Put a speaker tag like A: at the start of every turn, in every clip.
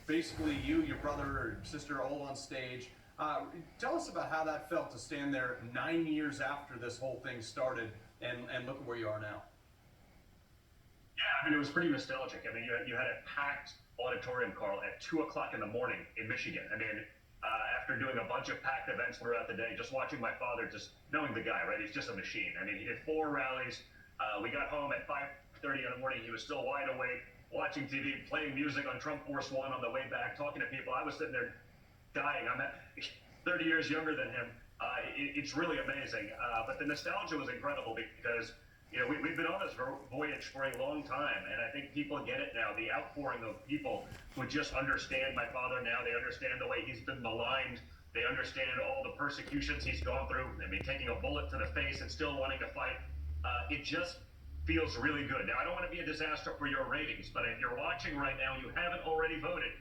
A: basically you, your brother or sister all on stage. Tell us about how that felt to stand there 9 years after this whole thing started and look at where you are now.
B: Yeah, I mean, it was pretty nostalgic. I mean, you had a packed auditorium, Carl, at 2 o'clock in the morning in Michigan. I mean, after doing a bunch of packed events throughout the day, just watching my father, just knowing the guy, right? He's just a machine. I mean, he did 4 rallies. We got home at 5:30 in the morning. He was still wide awake, watching TV, playing music on Trump Force One on the way back, talking to people. I was sitting there dying. I'm at 30 years younger than him. It's really amazing. But the nostalgia was incredible because we've been on this voyage for a long time, and I think people get it now. The outpouring of people who just understand my father now. They understand the way he's been maligned. They understand all the persecutions he's gone through. I mean, taking a bullet to the face and still wanting to fight. It just feels really good. Now, I don't want to be a disaster for your ratings, but if you're watching right now and you haven't already voted,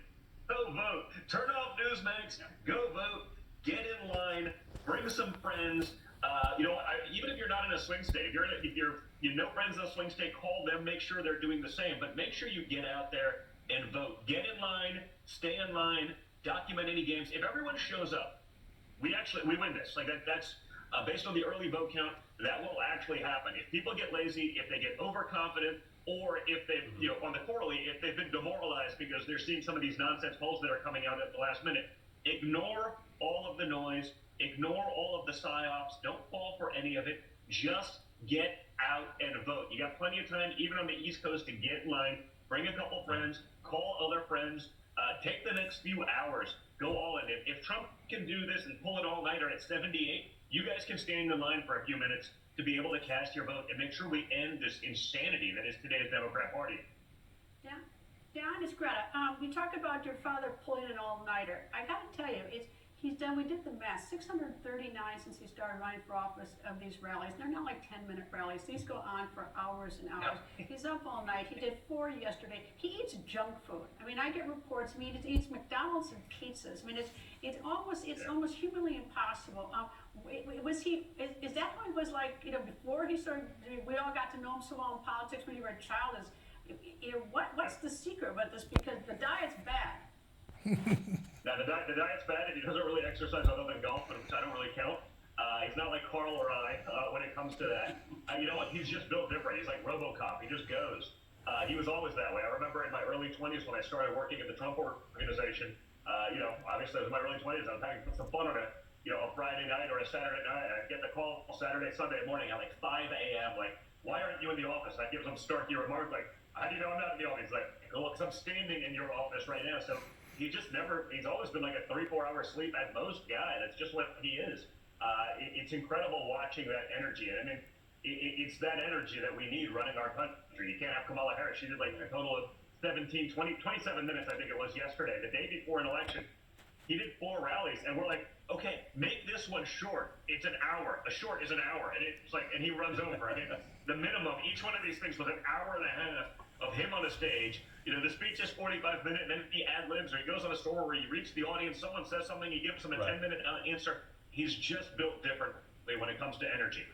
B: go vote. Turn off Newsmax. Go vote. Get in line. Bring some friends. Even if you're not in a swing state, if you know friends in a swing state, call them. Make sure they're doing the same. But make sure you get out there and vote. Get in line. Stay in line. Document any games. If everyone shows up, we win this. That's based on the early vote count. That will actually happen. If people get lazy, if they get overconfident, or if they, on the quarterly, if they've been demoralized because they're seeing some of these nonsense polls that are coming out at the last minute, ignore all of the noise, ignore all of the psyops, don't fall for any of it, just get out and vote. You got plenty of time, even on the East Coast, to get in line, bring a couple friends, call other friends, take the next few hours, go all in. If Trump can do this and pull it all-nighter at 78, you guys can stand in line for a few minutes to be able to cast your vote and make sure we end this insanity that is today's Democrat Party.
C: Yeah. Dan, it's Greta. You talk about your father pulling an all-nighter. I got to tell you, he's done. We did the math. 639 since he started running for office of these rallies. They're not like 10-minute rallies. These go on for hours and hours. He's up all night. He did 4 yesterday. He eats junk food. I mean, I get reports. I mean, he eats McDonald's and pizzas. I mean, it's almost humanly impossible. Is that how he was like? Before he started, we all got to know him so well in politics when you were a child. What's the secret about this? Because the diet's bad.
B: Now, the diet's bad, and he doesn't really exercise other than golf, which I don't really count. He's not like Carl or I when it comes to that. You know what? He's just built different. He's like RoboCop. He just goes. He was always that way. I remember in my early 20s when I started working at the Trump Organization. Obviously it was my early 20s. I was having some fun on a Friday night or a Saturday night. I'd get the call Saturday, Sunday morning at like 5 a.m. Like, why aren't you in the office? I give some snarky remark like, how do you know I'm not in the office? He's like, well, because I'm standing in your office right now. So he's always been like a 3-4 hour sleep at most guy. That's just what he is. It's incredible watching that energy. I mean, it's that energy that we need running our country. You can't have Kamala Harris. She did like a total of 27 minutes, I think it was yesterday, the day before an election. He did 4 rallies, and we're like, okay, make this one short. It's an hour. A short is an hour. And it's like, and he runs over. I mean, the minimum, each one of these things was an hour and a half of him on the stage. The speech is 45 minutes, and then he ad-libs, or he goes on a story where he reaches the audience, someone says something, he gives them a 10-minute answer. He's just built differently when it comes to energy.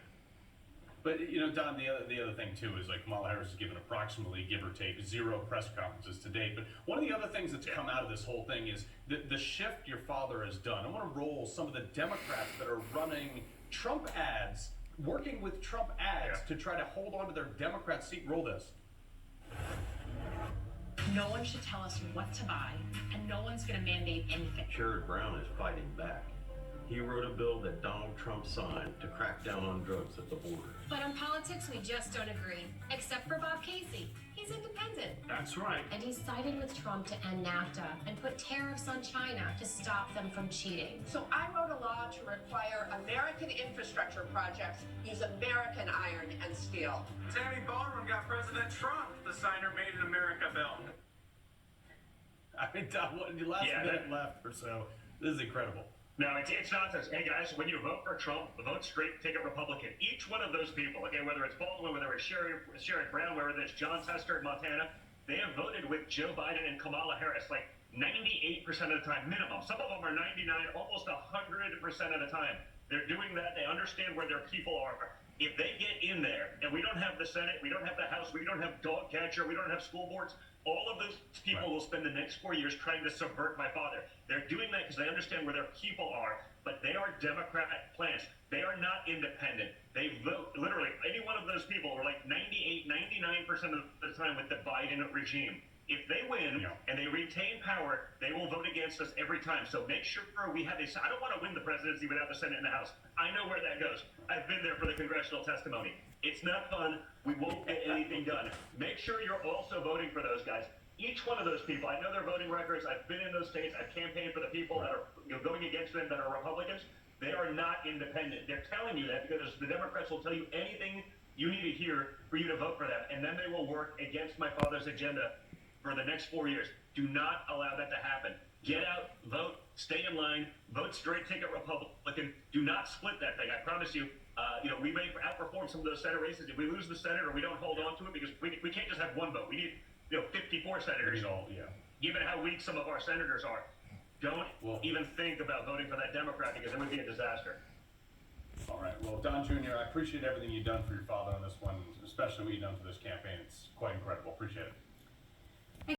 A: But, Don, the other thing, too, is like Kamala Harris has given approximately, give or take, 0 press conferences to date. But one of the other things that's come out of this whole thing is the shift your father has done. I want to roll some of the Democrats that are running Trump ads, working with Trump ads to try to hold on to their Democrat seat. Roll this.
D: No one should tell us what to buy, and no one's going to mandate anything.
E: Sherrod Brown is fighting back. He wrote a bill that Donald Trump signed to crack down on drugs at the border.
F: But on politics, we just don't agree. Except for Bob Casey. He's independent.
B: That's right.
F: And he sided with Trump to end NAFTA and put tariffs on China to stop them from cheating.
G: So I wrote a law to require American infrastructure projects use American iron and steel.
H: Tammy Baldwin got President Trump to sign her Made in America bill.
A: I mean, Don, the last minute left or so. This is incredible.
B: No, it's nonsense. Hey, guys, when you vote for Trump, vote straight ticket Republican. Each one of those people, okay, whether it's Baldwin, whether it's Sherrod Brown, whether it's John Tester in Montana, they have voted with Joe Biden and Kamala Harris like 98% of the time, minimum. Some of them are 99, almost 100% of the time. They're doing that. They understand where their people are. If they get in there, and we don't have the Senate, we don't have the House, we don't have dog catcher, we don't have school boards, all of those people will spend the next 4 years trying to subvert my father. They're doing that because they understand where their people are, but they are Democrat plants. They are not independent. They vote, literally, any one of those people are like 98, 99% of the time with the Biden regime. If they win and they retain power, they will vote against us every time. So make sure we have I don't want to win the presidency without the Senate and the House. I know where that goes. I've been there for the congressional testimony. It's not fun. We won't get anything done. Make sure you're also voting for those guys. Each one of those people, I know their voting records. I've been in those states. I've campaigned for the people that are going against them that are Republicans. They are not independent. They're telling you that because the Democrats will tell you anything you need to hear for you to vote for them. And then they will work against my father's agenda for the next 4 years. Do not allow that to happen. Get out, vote, stay in line, vote straight ticket Republican. Do not split that thing. I promise you, we may outperform some of those Senate races. If we lose the Senate or we don't hold on to it, because we can't just have one vote. We need 54 senators. Given how weak some of our senators are, don't even think about voting for that Democrat because it would be a disaster.
A: All right. Well, Don Jr., I appreciate everything you've done for your father on this one, especially what you've done for this campaign. It's quite incredible. Appreciate it.